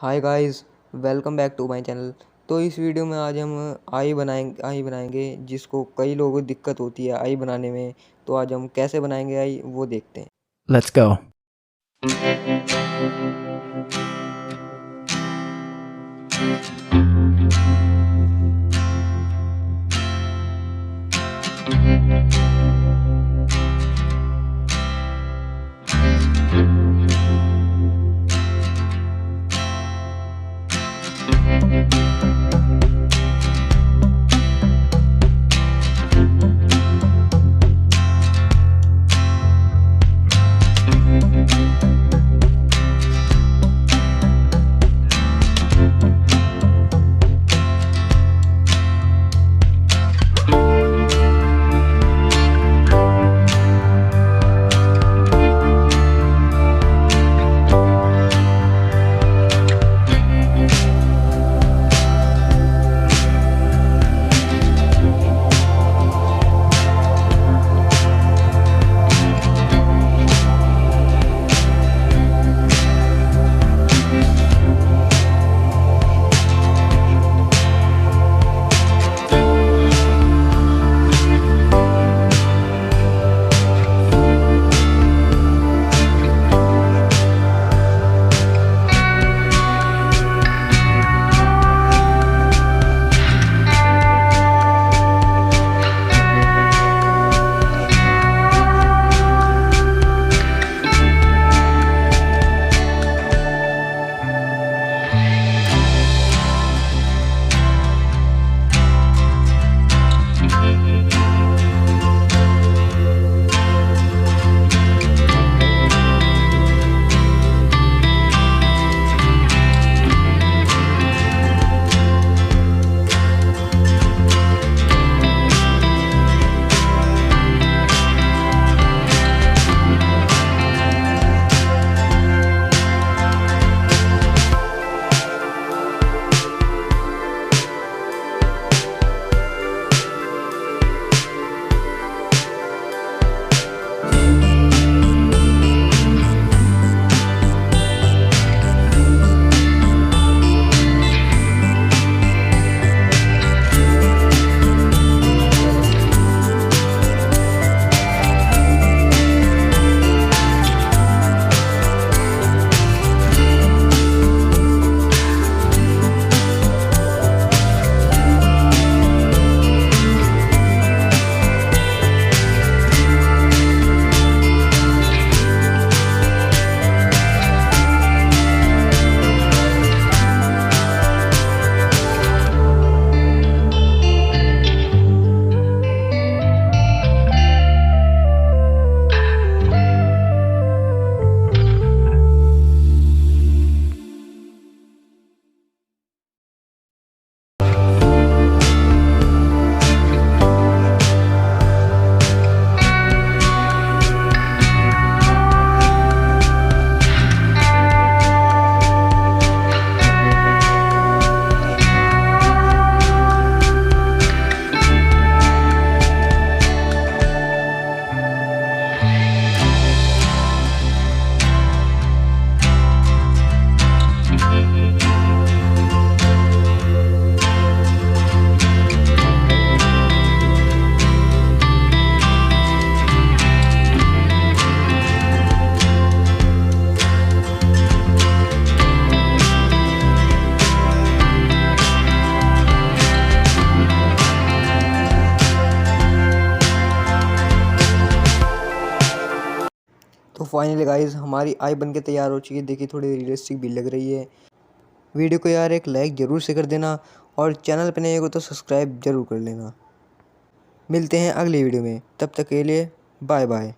Hi guys, welcome back to my channel. तो इस video में आज हम आई बनाएंगे जिसको कई लोगों को दिक्कत होती है आई बनाने में। तो आज हम कैसे बनाएंगे आई वो देखते हैं। Let's go. तो फाइनली गाइस हमारी आई बन के तैयार हो चुकी है। देखिए थोड़ी रियलिस्टिक भी लग रही है। वीडियो को यार एक लाइक ज़रूर से कर देना और चैनल पे नए हो तो सब्सक्राइब ज़रूर कर लेना। मिलते हैं अगली वीडियो में, तब तक के लिए बाय बाय।